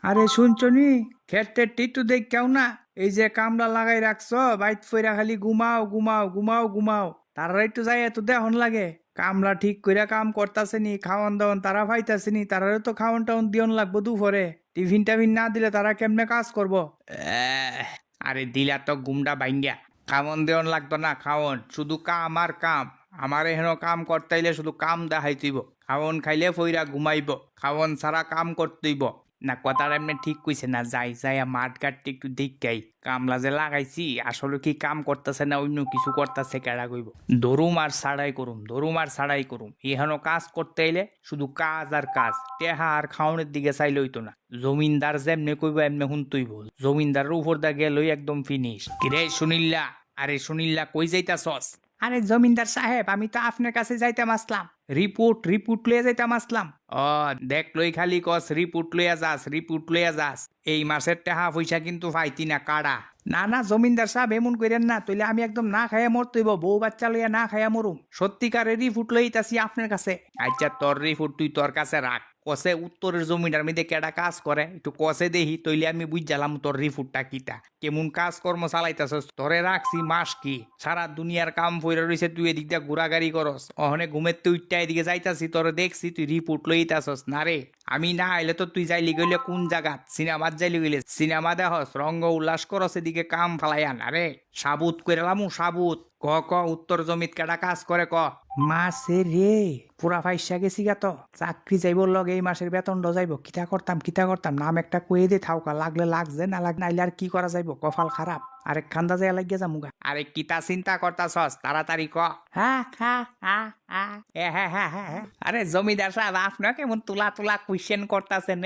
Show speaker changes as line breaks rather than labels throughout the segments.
আরে শুনছনি খেতে টিটু দেখ কেউ না এই যে কামলা লাগাই রাখছ বাইত ফইরা খালি ঘুমাও ঘুমাও ঘুমাও ঘুমাও তারা একটু যাই এত দেহন লাগে কামলা ঠিক কইরা কাম করতাছে নি খাওয়ান দাওয়ান তারা পাইতাছে নি তারা তো খাওয়ান টাউন দিয়ন লাগবো দুপুরে টিফিন টাফিন না দিলে তারা কেমনে কাজ করবো আরে দিলা তো গুমডা বাইঙ্গা খাওয়ন দেওয়ান লাগতো না খাওয়ন শুধু কাম আর কাম আমার এখানে কাম করতেইলে শুধু কাম দেখাইতেইব খাওয়ন খাইলে ফইরা ঘুমাইব খাওয়ন ছাড়া কাম করতেইব না কথাটা এমনি ঠিক কইছে না যাই যাই মাঠ কাটতে একটু দেখাই কামলা যে লাগাইছি আসলে কি কাম করতেছে না অন্য কিছু করতেছে কেডা কইব দরুম আর ছাড়াই করুম দরুম আর ছাড়াই করুম এখানে কাজ করতে এলে শুধু কাজ আর কাজ টেহা আর খাওনের দিকে চাইলে হইতো না জমিনদার যেমনে কইব এমনি হুনতইব জমিনদারের উপর দা গেলই একদম ফিনিশ কিরে সুনীল্লা আরে সুনীল্লা কই যাইতাছস আরে জমিনদার সাহেব আমি তো আপনার কাছে যাইতাম আসলাম রিপোর্ট লইয়া যাইতাম আসলাম ও দেখ লই খালি কস রিপোর্ট লইয়া যাস এই মাসের টাকা পয়সা কিন্তু পাইতি না কাড়া না না জমিনদার সাহেব এমন কইরেন না তইলে আমি একদম না খাইয়া মরতইব বউ বাচ্চা লইয়া না খাইয়া মরুম সত্যিকারের রিপোর্ট লইতাছি আপনার কাছে আচ্ছা তোর রিপোর্ট তুই তোর কাছে রাখ কসে উত্তরের জমিটার মধ্যে কেডা কাজ করে একটু কসে দেখি তইলে আমি বুঝালাম তোর রিপোর্টটা কিটা কেমন কাজকর্ম চালাইতাছস তোরে রাখছি মাস কি সারা দুনিয়ার কাম ফইরা রইছে তুই এদিক দিয়া ঘোরাগাড়ি করস অহনে ঘুমের তুই উঠটা এদিকে যাইতাছি তোরে দেখছি তুই রিপোর্ট লইতাছস না রে আমি না আইলে তো তুই যাইলি গইলে কোন জায়গাত সিনেমাত যাইলি গইলে সিনেমা দেখস রঙ্গ উল্লাস করস এদিকে কাম ফালাইয়া না রে সাবুত কইরালামু সাবুত ক ক উত্তর জমিত কেডা কাজ করে ক মাসে রে পুরা ফাইসা গেছি গা তো চাকরি যাইব লগে এই মাসের বেতন যাইব কিতা করতাম নাম একটা কয়ে দে থাউকা লাগলে লাগছে না লাগ নাইলে আর কি করা যাইব কপাল খারাপ আরেক খান্দা যাই লাগিয়ে যামুগা আরে কিতা চিন্তা করতাছস তাড়াতাড়ি ক হ্যাঁ হ্যাঁ হ্যাঁ হ্যাঁ হ্যাঁ হ্যাঁ হ্যাঁ আরে জমিদার সাহেব আপনার কেমন তুলা তুলা কোয়েশ্চেন করতেছেন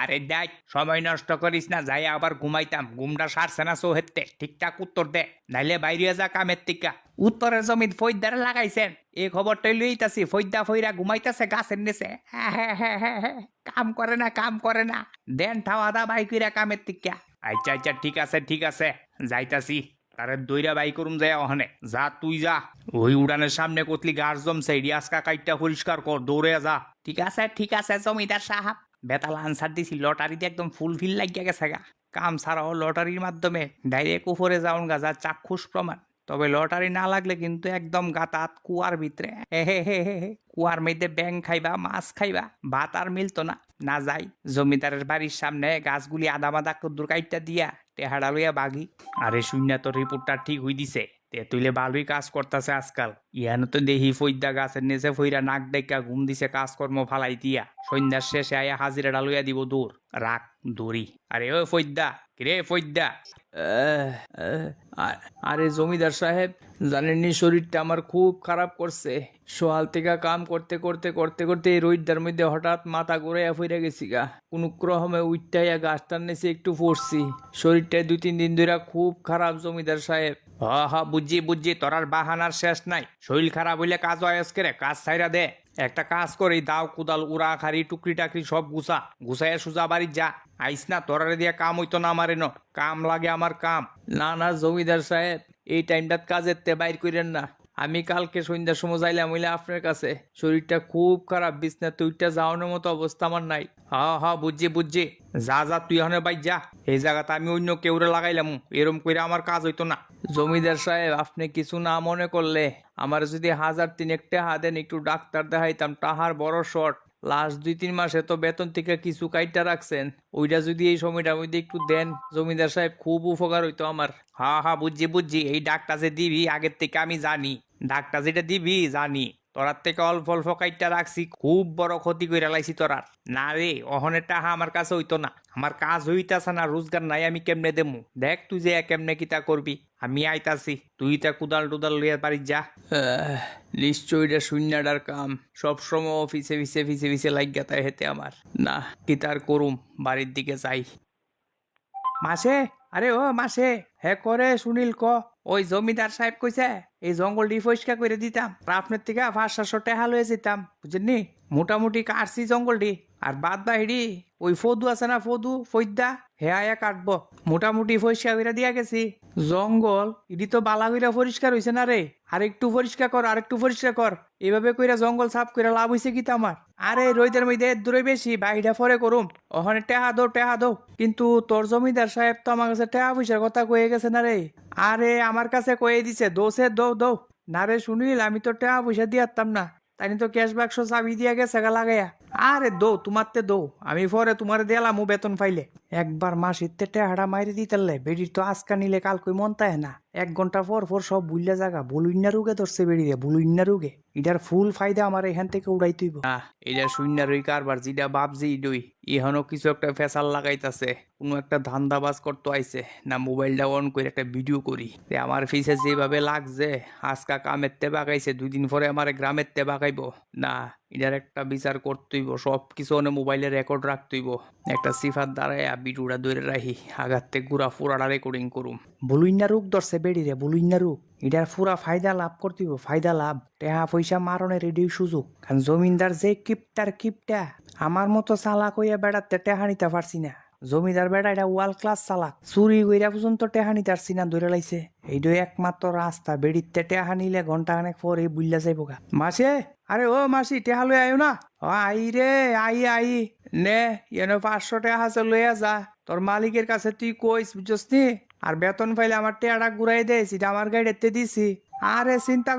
আরে দেখ সময় নষ্ট করিস না যাই আবার ঘুমাইতাম ঘুমটা সারছে না সোহেতে ঠিকঠাক উত্তর দে নাইলে বাইরে যা কামের টিকা উত্তরের জমিত ফৈদ্দারে লাগাইছেন এই খবরটাই লইতাছি ফৈদ্দা ফইরা ঘুমাইতেছে গাছের নিচে কাম করে না দেন ঠাওয়াদা বাই কইরা কামের টিকা আচ্ছা আচ্ছা ঠিক আছে যাইতাছি তারে দইরা বাই করুম যায় ওখানে যা তুই যা ওই উড়ানের সামনে কতলি গাছ জমছে রিয়াসকা কাইটটা পরিষ্কার কর দৌড়ে যা ঠিক আছে জমিদার সাহেব বেতাল আনসার দিছি লটারিতে একদম ফুলফিল লাগিয়া গেছে গা কাম ছাড়াও লটারির মাধ্যমে ডাইরেক্ট উপরে যাওন গা যা চাক্ষুষ প্রমাণ তবে লটারি না লাগলে কিন্তু একদম গাতাত কুয়ার ভিতরে কুয়ার মধ্যে ব্যাং খাইবা মাছ খাইবা ভাত আর মিলতো না না যাই জমিদারের বাড়ির সামনে গাছগুলি আদা বাদা কদ্দুর কাইটটা দিয়া টেহাড়া লইয়া বাগি আরে শূন্য তো রিপোর্টটা ঠিক হই দিছে তুইলে ভালোই কাজ করতেছে আজকাল ইয়ানো তো দেহি ফৈদ্যা গাছের নিচে ফইরা নাক ডাইকা ঘুম দিছে কাজকর্ম ফালাই দিয়া সন্ধ্যার শেষে আয়া হাজিরাটা লইয়া দিব দূর রাখ দড়ি আরে ও ফৈদ্যা কিরে ফৈদ্যা আরে জমিদার সাহেব জানেননি শরীরটা আমার খুব খারাপ করছে সোহাল থেকে কাম করতে এই রোহিতদার মধ্যে হঠাৎ মাথা ঘুরাইয়া ফিরে গেছি গা কোন ক্রমে উঠটাইয়া গাছটার নিচে একটু পড়ছি শরীরটা 2-3 দিন ধরে খুব খারাপ জমিদার সাহেব হা বুঝছি তোর আর বাহানার শেষ নাই শরীর খারাপ হইলে কাজ হয় আজকে রে কাজ ছাইরা দে একটা কাজ করে দাও কুদাল উড়া খাড়ি টুকরি টাকরি সব গুছাইয়া সুজা বাড়ি যা আইস না তোরারে দিয়া কাম হইতো না আমারে ন কাম লাগে আমার কাম না জমিদার সাহেব এই টাইমটাত কাজের তে বাইর করেন না আমি কালকে সন্ধ্যার সময় যাইলাম হইলে আপনার কাছে শরীরটা খুব খারাপ বিছনা তুইটা যাওয়ানোর মতো অবস্থা আমার নাই হা বুঝছি যা তুই হনে বাই যা এই জায়গাতে আমি অন্য কেউরে লাগাইলাম এরম করে আমার কাজ হইতো না জমিদার সাহেব আপনি কিছু না মনে করলে আমার যদি 1000-3 টাকা দেন একটু ডাক্তার দেখাইতাম টাহার বড় শর্ট লাস্ট 2-3 মাসে তো বেতন থেকে কিছু কাইটা রাখছেন ওইটা যদি এই সময়টার মধ্যে একটু দেন জমিদার সাহেব খুব উপকার হইতো আমার হা বুঝছি এই ডাক্তার যে দিবি আগের থেকে আমি জানি ডাক্তার যেটা দিবি জানি তোরার থেকে অল্প কাইটটা রাখছি খুব বড় ক্ষতি করে লাইছি তোরার না রে অহনের টাকা আমার কাছে হইতো না আমার কাজ হইতাছে না রোজগার নাই আমি কেমনে দেমু দেখ তুই যে কেমনে কিতা করবি আমি আইতাছি তুই তা কুদাল টুদাল লইয়া বাড়ি যা নিশ্চয়ই শূন্যটার কাম সবসময় অফিসে ভিসে লাগিয়া তাই হেতে আমার না কিতার করুম বাড়ির দিকে যাই মাসে আরে ও মাসে হে করে সুনীল ক ওই জমিদার সাহেব কইছে এই জঙ্গলটি পরিষ্কার করে দিতাম আপনার থেকে 500-600 টাকা লয়ে যেতাম বুঝেননি মোটামুটি কাটছি জঙ্গলটি আর বাদ বাহিরি ওই ফদু আছে না ফদু ফৈদ্যা হে আয়া কাটবো মোটামুটি পরিষ্কার করে দিয়া গেছি জঙ্গল ইডি তো বালা কইরা পরিষ্কার হইছে না রে আরেকটু পরিষ্কার কর আরেকটু পরিষ্কার কর এভাবে কইরা জঙ্গল সাফ কইরা লাভ হইছে কি আমার আরে রোদের মধ্যে দূরে বেশি বাইরে পরে করুম ওখানে টেহা দো কিন্তু তোর জমিদার সাহেব তো আমার কাছে টেহা পয়সার কথা কয়ে গেছে না রে আরে আমার কাছে কয়ে দিছে দোষে দৌ না রে শুনিল আমি তো টেহা পয়সা দিয়ারতাম না তাই তো ক্যাশ বাক্স চাবি দিয়া গেছে গা লাগাইয়া আরে তোমারতে আমি পরে তোমার দিলাম ও বেতন পাইলে একবার মাসিতে টেহাড়া মাইরে দিতালে বেডির তো আজকা নিলে কাল কই মন তাই না 1 ঘন্টা পর সব বুঝলা জায়গা বুলুইন্না রোগে ধরছে বেড়ি রে বুলুইন্না রোগে এটার ফুল ফায়দা আমার এখান থেকে উড়াই তুইব এটা শূন্য রই কারবার যেটা বাপজি ডই ইহানো কিছু একটা ফেসাল লাগাইতাছে কোনো একটা ধান্দাবাজ করতে আইছে না মোবাইলটা অন করে একটা ভিডিও করি আমার ফিসে যেভাবে লাগছে আজকা কামের তে বাগাইছে 2 দিন পরে আমার গ্রামের তে বাগাইবো না এটার একটা বিচার করতেইব সব কিছু মোবাইলে রেকর্ড রাখতেইব একটা সিফাত দ্বারাই ভিডিওটা ধরে রাখি আগাতে গুড়া ফুরাটা রেকর্ডিং করুম বুলুইন্না রোগ ধরছে বেড়ি রে বুলুইন্না রোগ এটার পুরা ফায়দা লাভ করতেইব ফায়দা লাভ টেহা পয়সা মারণের রেডি সুযোগ কারণ জমিনদার যে কিপটা আমার মতো চালাক হইয়া বেড়াতে টেহা নিতে পারছি না জমিদার বেড়া এটা ওয়ার্ল্ড ক্লাস চালাক চুরি কইরা পর্যন্ত টেহা নিতে পারছি না ধরে লাইছে এইটাই একমাত্র রাস্তা বেড়িতে টেহা নিলে ঘন্টা খানেক পরে বুঝলা যাইব গা মাসে আরে ও মাসি টেহা লই আয়ো না আই রে আই নে এনে 500 টাকা আছে লইয়া যা তোর মালিকের কাছে তুই কইস বুঝছস নি আর বেতন পাইলে আমার টেয়াটা ঘুরাই দেয় সেটা আমার গাড়িতে দিছি আরে চিন্তা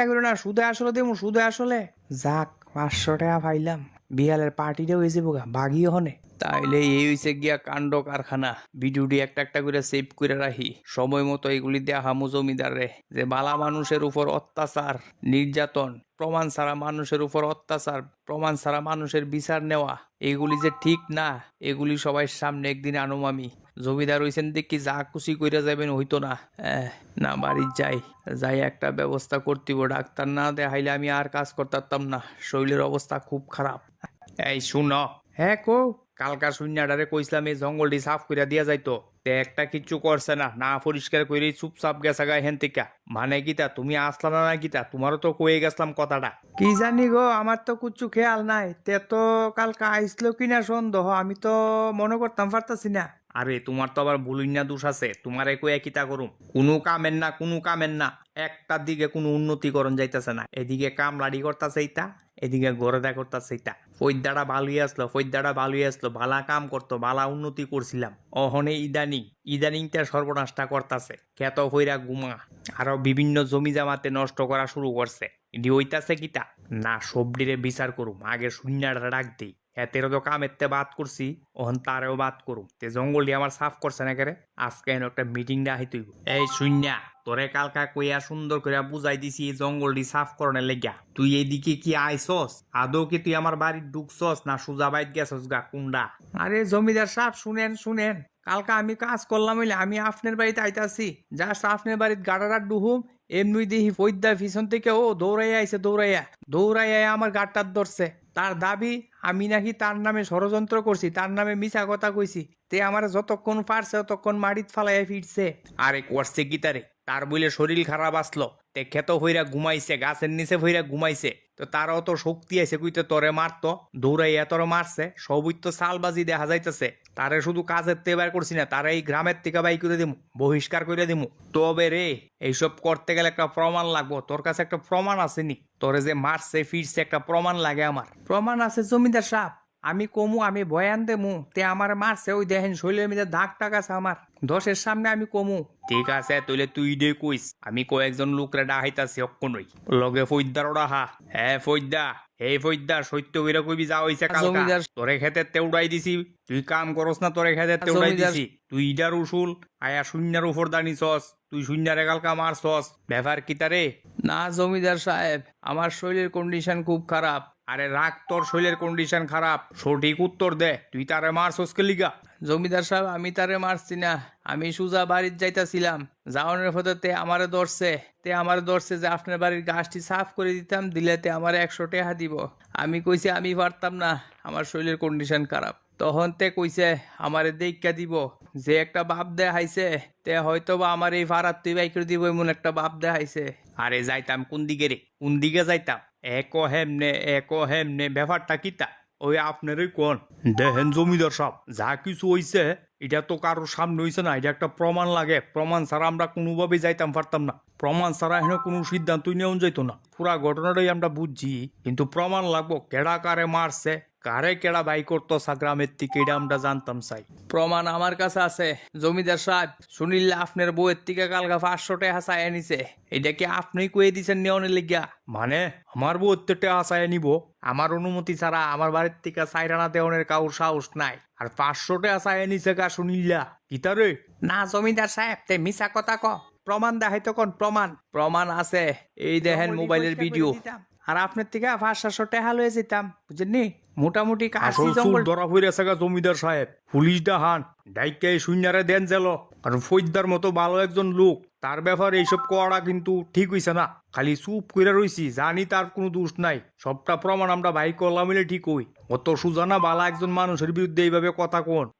করো না সুদে আসলে দেবো সুদে আসলে যাক 500 টাকা পাইলাম বিয়ালের পার্টিটাও হয়ে যাবো গা বাগিও হনে তাইলে এই হইছে গিয়া কাণ্ড কারখানা ভিডিওটি একটা করে সেভ করে রাখি সময় মতো এগুলি দেখামু জমিদারে যে বালা মানুষের উপর অত্যাচার নির্যাতন প্রমাণ ছাড়া মানুষের উপর অত্যাচার প্রমাণ ছাড়া মানুষের বিচার নেওয়া এগুলি যে ঠিক না এগুলি সবাই সামনে একদিন আনুম আমি জমিদার হইছেন দেখি যা খুশি কইরা যাবেন হইতো না না বাড়ি যাই একটা ব্যবস্থা করতেইব ডাক্তার না দেখাইলে আমি আর কাজ করতাম না শরীরের অবস্থা খুব খারাপ এই শুনো হ্যাঁ কো কালকা শূন্যটারে কইছিলাম এই জঙ্গলটি সাফ কইরা দিয়া যাইতো একটা কিচ্ছু করছে না পরিষ্কার করে চুপচাপ গেছে গা হেন থেকে মানে গীতা তুমি আসলাম না গীতা তোমারও তো কয়ে গেছিলাম কথাটা কি জানি গো আমার তো কিচ্ছু খেয়াল নাই তে তো কালকা আইসলো কিনা সন্দেহ আমি তো মনে করতাম পারতাছি না আরে তোমার তো আবার ভুলইন্না দোষ আছে তোমার কয়ে কিতা করুম কোনো কামের না একটা দিকে কোনো উন্নতিকরণ যাইতেছে না এদিকে কামলাড়ি করতেছে এইটা এদিকে গড়েদা করতেছে এইটা ফৈদ্যাটা ভালোই আসলো ভালা কাম করতো ভালা উন্নতি করছিলাম অহনে ইদানিং তার সর্বনাশটা করতেছে খেত হইরা গুমা আরো বিভিন্ন জমি জামাতে নষ্ট করা শুরু করছে এটি হইতাছে কিতা না সবডিরে বিচার করুম আগে শূন্যটা ডাক দিই এতেরও তো কামেরতে বাদ করছি ওহন তারেও বাদ করুম তে জঙ্গলটি আমার সাফ করছে না কেরে আজকে একটা মিটিং ডাকি তুই এই শূন্যা তোরে কালকা কইয়া সুন্দর করে বুঝাই দিছি এই জঙ্গলটি সাফ করণের লেগা তুই এইদিকে কি আইসস আদৌ কি তুই আমার বাড়ির ঢুকছস না সুজা বাইত গেছস গা কুন্ডা আরে জমিদার সাহেব শুনেন কালকা আমি কাজ করলাম হইলে আমি আপনার বাড়িতে আইতাছি জাস্ট আপনার বাড়িতে গাড়াটা ডুহুম এমনি দেখি ফৈদ্যা পিছন থেকে ও দৌড়াইয়া আমার গাড়টার ধরছে তার দাবি আমি নাকি তার নামে ষড়যন্ত্র করছি তার নামে মিছা কথা কইছি তে আমার যতক্ষণ পারছে ততক্ষণ মাটিত ফালাইয়া ফিরছে আরে করছে কি তার বলে শরীর খারাপ আসলো তে খেত হইরা ঘুমাইছে গাছের নিচে হইরা ঘুমাইছে তো তারও তো শক্তি আছে কইতে তরে মারতো দৌড়াইয়া তোরে মারছে সবই তো সালবাজি দেখা যাইতেছে তারে শুধু কাজের তে বের করছি না তারা এই গ্রামের থেকে বাই করে দিমু বহিষ্কার করে দিমু তবে রে এইসব করতে গেলে একটা প্রমাণ লাগবো তোর কাছে একটা প্রমাণ আসেনি তোরে যে মারছে ফিরছে একটা প্রমাণ লাগে আমার প্রমাণ আছে জমিদার সাহেব আমি কমু আমি বয়ান দেমু তে আমার মারছে ওই দেখেন শরীরের মধ্যে দাগ টাক আছে আমার দশের সামনে আমি কমু ঠিক আছে তুই দে কইস আমি কয়েকজন লোকরে ডাহাইতাছি অক্ষণই লগে ফৈদ্দার ডাহা হ্যাঁ ফৈদ্দা সত্য কইরা কইবি যা হইছে কালকা তোরে খেতে তেউড়াই দিছি তুই কাম করস না তোরে খেতে তেউড়াই দিছি তুই ইডার উসুল আয়া শূন্যার উপর দানিছস তুই শূন্যারে কালকা মারছস ব্যাপার কিতারে না জমিদার সাহেব আমার শরীরের কন্ডিশন খুব খারাপ আরে রাখ তোর শরীরের কন্ডিশন খারাপ সঠিক উত্তর দে তুই তারে মারছস কে লিগা জমিদার সাহেব আমি তারে মারছি না আমি সুজা বাড়ির যাইতাছিলাম যাওয়ানোর পথে আমারে ধরছে যে আপনার বাড়ির গাছটি সাফ করে দিতাম দিলেতে আমার 100 টাকা দিব আমি কইছি আমি পারতাম না আমার শরীরের কন্ডিশন খারাপ তখন তে কইছে আমারে দেখা দিব যে একটা বাপ দেখাইছে তে হয়তো বা আমার এই ভাড়ার তুই বাই করে দিব এমন একটা বাপ দেখাইছে আরে যাইতাম কোন দিকে যাইতাম এক হেমনে ব্যাপারটা কিতা ওই আপনারই কোন দেখেন জমিদার সাহেব যা কিছু হইছে এটা তো কারোর সামনে হইছে না, এটা একটা প্রমাণ লাগে। প্রমাণ ছাড়া আমরা কোনোভাবেই যাইতাম পারতাম না। প্রমাণ ছাড়া এখানে কোনো সিদ্ধান্তই নেওয়া যাইতো না। পুরা ঘটনাটাই আমরা বুঝছি, কিন্তু প্রমাণ লাগবো কেডা কারে মারছে, কারে কেডা বাই করতো গ্রামের থেকে, এটা আমরা জানতাম চাই। প্রমাণ আমার কাছে আছে জমিদার সাহেব। শুনিলে আপনার বউয়ের থেকে কালকা 500 টাকা হাসায় নিছে, এটা কি আপনি কয়ে দিছেন নেওয়ানের লিগা? মানে আমার বউয়ের থেকে হাসায় নিব? আমার অনুমতি ছাড়া আমার বাড়ির থেকে সাইরানা দেওয়ানের কাউর সাহস নাই। আর 500 টাকা হাসায় নিছে কা শুনিল্লা কিতারে? না জমিদার সাহেব, তে মিছা কথা ক। প্রমাণ দেখাই তখন প্রমাণ। প্রমাণ আছে, এই দেখেন মোবাইলের ভিডিও। আর আপনার থেকে 500 টাকা লয়ে যেতাম, বুঝেননি? মোটামুটি কাশি জঙ্গল ধরা হইয়াছে গা জমিদার সাহেব। পুলিশ ডাহান ডাইকে শূন্যারে দেন জেল। আর ফৈদ্দার মতো ভালো একজন লোক, তার ব্যাপারে এইসব করা কিন্তু ঠিক হইছে না। খালি চুপ কইরা রইছি, জানি তার কোনো দোষ নাই। সবটা প্রমাণ আমরা ভাই করলাম মিলে ঠিক হই। অত সুজানা বালা একজন মানুষের বিরুদ্ধে এইভাবে কথা কোন